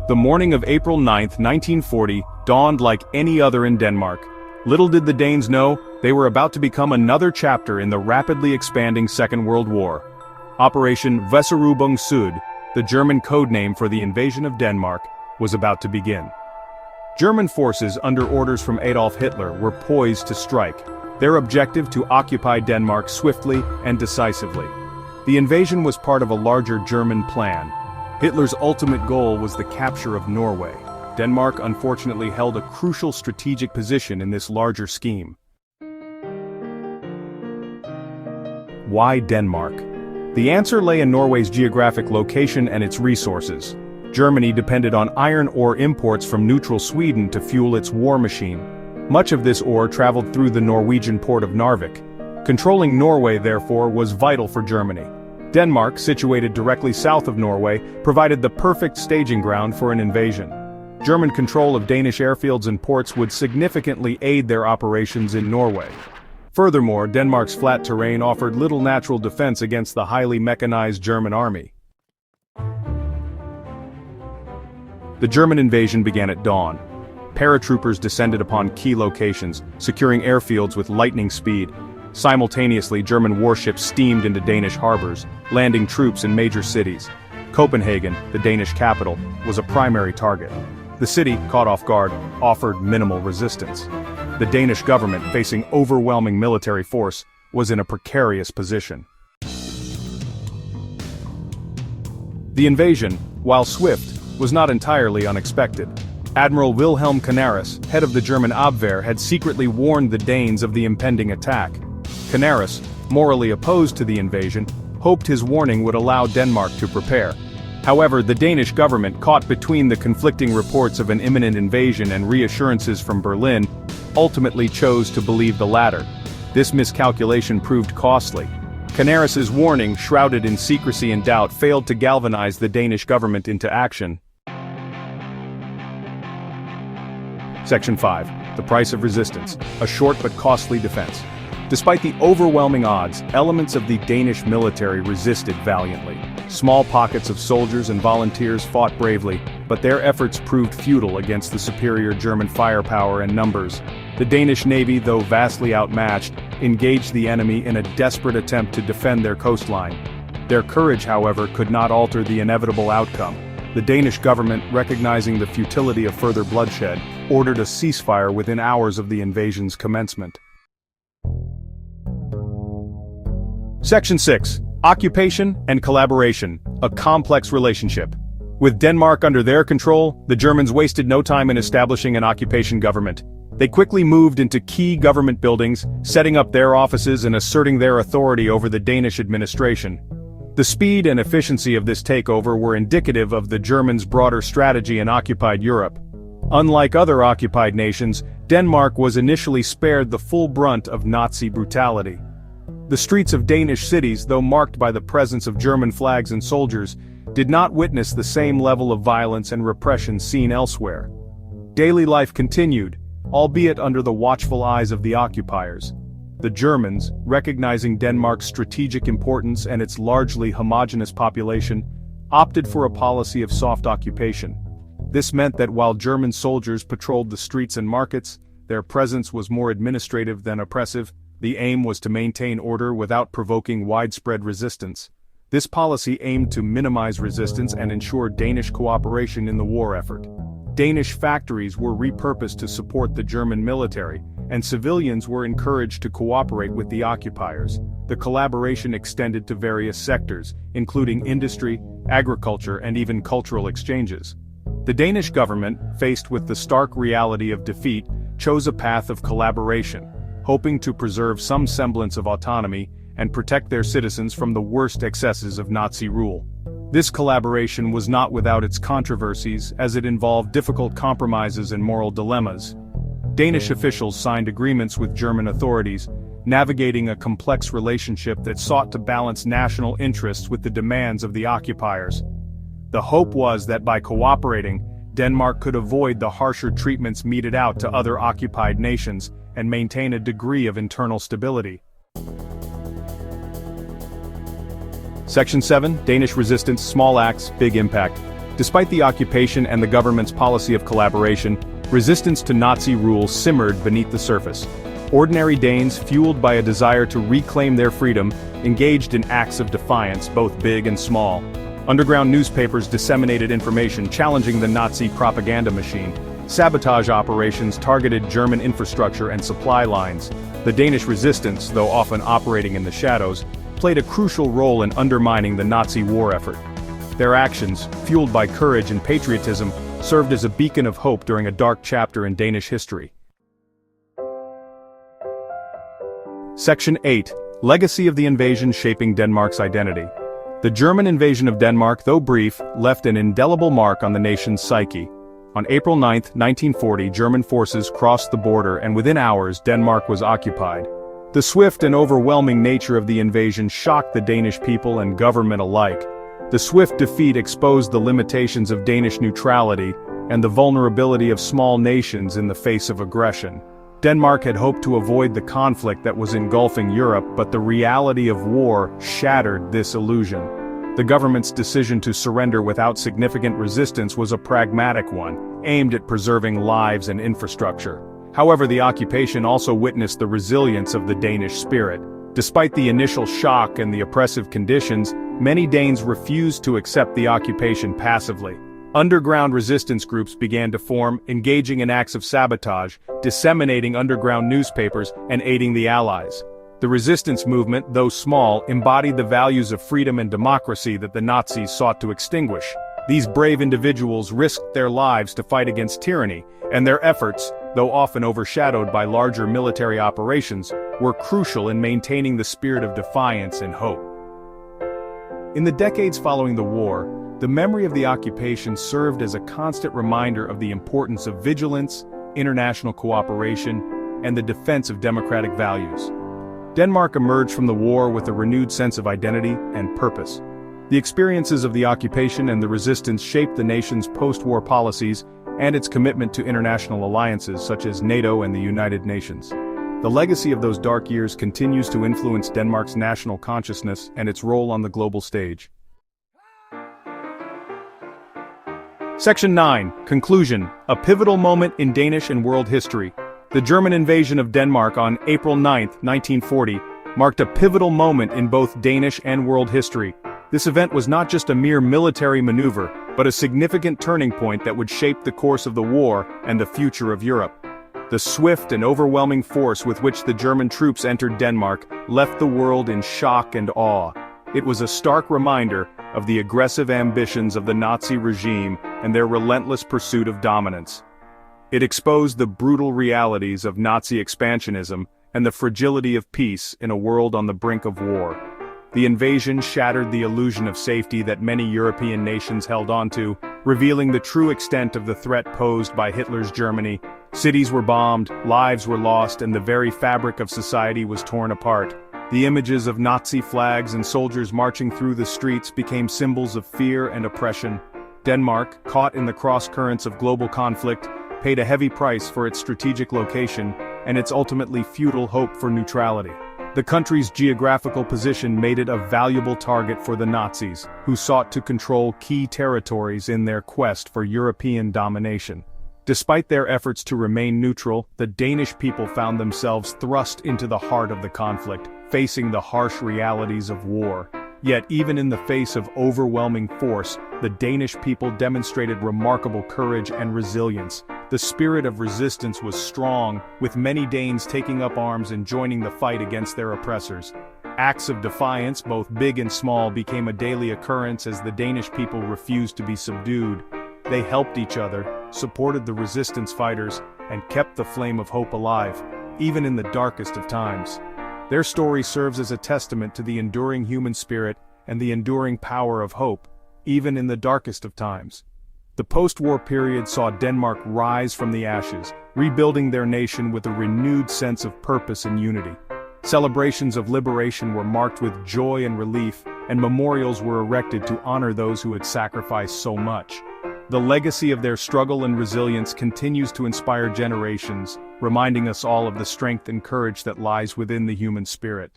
The morning of April 9, 1940, dawned like any other in Denmark. Little did the Danes know, they were about to become another chapter in the rapidly expanding Second World War. Operation Vesterubung Syd, the German codename for the invasion of Denmark, was about to begin. German forces under orders from Adolf Hitler were poised to strike, their objective to occupy Denmark swiftly and decisively. The invasion was part of a larger German plan. Hitler's ultimate goal was the capture of Norway. Denmark unfortunately held a crucial strategic position in this larger scheme. Why Denmark? The answer lay in Norway's geographic location and its resources. Germany depended on iron ore imports from neutral Sweden to fuel its war machine. Much of this ore traveled through the Norwegian port of Narvik. Controlling Norway, therefore, was vital for Germany. Denmark, situated directly south of Norway, provided the perfect staging ground for an invasion. German control of Danish airfields and ports would significantly aid their operations in Norway. Furthermore, Denmark's flat terrain offered little natural defense against the highly mechanized German army. The German invasion began at dawn. Paratroopers descended upon key locations, securing airfields with lightning speed. Simultaneously, German warships steamed into Danish harbors, landing troops in major cities. Copenhagen, the Danish capital, was a primary target. The city, caught off guard, offered minimal resistance. The Danish government, facing overwhelming military force, was in a precarious position. The invasion, while swift, was not entirely unexpected. Admiral Wilhelm Canaris, head of the German Abwehr, had secretly warned the Danes of the impending attack. Canaris, morally opposed to the invasion, hoped his warning would allow Denmark to prepare. However, the Danish government, caught between the conflicting reports of an imminent invasion and reassurances from Berlin, ultimately chose to believe the latter. This miscalculation proved costly. Canaris's warning, shrouded in secrecy and doubt, failed to galvanize the Danish government into action. Section 5. The Price of Resistance, a short but costly defense. Despite the overwhelming odds, elements of the Danish military resisted valiantly. Small pockets of soldiers and volunteers fought bravely, but their efforts proved futile against the superior German firepower and numbers. The Danish navy, though vastly outmatched, engaged the enemy in a desperate attempt to defend their coastline. Their courage, however, could not alter the inevitable outcome. The Danish government, recognizing the futility of further bloodshed, ordered a ceasefire within hours of the invasion's commencement. Section 6. Occupation and collaboration, a complex relationship. With Denmark under their control, the Germans wasted no time in establishing an occupation government. They quickly moved into key government buildings, setting up their offices and asserting their authority over the Danish administration. The speed and efficiency of this takeover were indicative of the Germans' broader strategy in occupied Europe. Unlike other occupied nations, Denmark was initially spared the full brunt of Nazi brutality. The streets of Danish cities, though marked by the presence of German flags and soldiers, did not witness the same level of violence and repression seen elsewhere. Daily life continued, albeit under the watchful eyes of the occupiers. The Germans, recognizing Denmark's strategic importance and its largely homogeneous population, opted for a policy of soft occupation. This meant that while German soldiers patrolled the streets and markets, their presence was more administrative than oppressive. The aim was to maintain order without provoking widespread resistance. This policy aimed to minimize resistance and ensure Danish cooperation in the war effort. Danish factories were repurposed to support the German military, and civilians were encouraged to cooperate with the occupiers. The collaboration extended to various sectors, including industry, agriculture, and even cultural exchanges. The Danish government, faced with the stark reality of defeat, chose a path of collaboration, hoping to preserve some semblance of autonomy and protect their citizens from the worst excesses of Nazi rule. This collaboration was not without its controversies, as it involved difficult compromises and moral dilemmas. Danish officials signed agreements with German authorities, navigating a complex relationship that sought to balance national interests with the demands of the occupiers. The hope was that by cooperating, Denmark could avoid the harsher treatments meted out to other occupied nations and maintain a degree of internal stability. Section 7. Danish Resistance, Small Acts, Big Impact. Despite the occupation and the government's policy of collaboration, resistance to Nazi rule simmered beneath the surface. Ordinary Danes, fueled by a desire to reclaim their freedom, engaged in acts of defiance, both big and small. Underground newspapers disseminated information challenging the Nazi propaganda machine. Sabotage operations targeted German infrastructure and supply lines. The Danish Resistance, though often operating in the shadows, played a crucial role in undermining the Nazi war effort. Their actions, fueled by courage and patriotism, served as a beacon of hope during a dark chapter in Danish history. Section 8. Legacy of the invasion shaping Denmark's identity. The German invasion of Denmark, though brief, left an indelible mark on the nation's psyche. On April 9, 1940, German forces crossed the border and within hours Denmark was occupied. The swift and overwhelming nature of the invasion shocked the Danish people and government alike. The swift defeat exposed the limitations of Danish neutrality and the vulnerability of small nations in the face of aggression. Denmark had hoped to avoid the conflict that was engulfing Europe, but the reality of war shattered this illusion. The government's decision to surrender without significant resistance was a pragmatic one, aimed at preserving lives and infrastructure. However, the occupation also witnessed the resilience of the Danish spirit. Despite the initial shock and the oppressive conditions, many Danes refused to accept the occupation passively. Underground resistance groups began to form, engaging in acts of sabotage, disseminating underground newspapers, and aiding the Allies. The resistance movement, though small, embodied the values of freedom and democracy that the Nazis sought to extinguish. These brave individuals risked their lives to fight against tyranny, and their efforts, though often overshadowed by larger military operations, were crucial in maintaining the spirit of defiance and hope. In the decades following the war, the memory of the occupation served as a constant reminder of the importance of vigilance, international cooperation, and the defense of democratic values. Denmark emerged from the war with a renewed sense of identity and purpose. The experiences of the occupation and the resistance shaped the nation's post-war policies and its commitment to international alliances such as NATO and the United Nations. The legacy of those dark years continues to influence Denmark's national consciousness and its role on the global stage. Section 9. Conclusion. A pivotal moment in Danish and world history. The German invasion of Denmark on April 9, 1940, marked a pivotal moment in both Danish and world history. This event was not just a mere military maneuver, but a significant turning point that would shape the course of the war and the future of Europe. The swift and overwhelming force with which the German troops entered Denmark left the world in shock and awe. It was a stark reminder of the aggressive ambitions of the Nazi regime and their relentless pursuit of dominance. It exposed the brutal realities of Nazi expansionism and the fragility of peace in a world on the brink of war. The invasion shattered the illusion of safety that many European nations held onto, revealing the true extent of the threat posed by Hitler's Germany. Cities were bombed, lives were lost, and the very fabric of society was torn apart. The images of Nazi flags and soldiers marching through the streets became symbols of fear and oppression. Denmark, caught in the cross-currents of global conflict, paid a heavy price for its strategic location and its ultimately futile hope for neutrality. The country's geographical position made it a valuable target for the Nazis, who sought to control key territories in their quest for European domination. Despite their efforts to remain neutral, the Danish people found themselves thrust into the heart of the conflict, facing the harsh realities of war. Yet even in the face of overwhelming force, the Danish people demonstrated remarkable courage and resilience. The spirit of resistance was strong, with many Danes taking up arms and joining the fight against their oppressors. Acts of defiance, both big and small, became a daily occurrence as the Danish people refused to be subdued. They helped each other, supported the resistance fighters, and kept the flame of hope alive, even in the darkest of times. Their story serves as a testament to the enduring human spirit and the enduring power of hope, even in the darkest of times. The post-war period saw Denmark rise from the ashes, rebuilding their nation with a renewed sense of purpose and unity. Celebrations of liberation were marked with joy and relief, and memorials were erected to honor those who had sacrificed so much. The legacy of their struggle and resilience continues to inspire generations, reminding us all of the strength and courage that lies within the human spirit.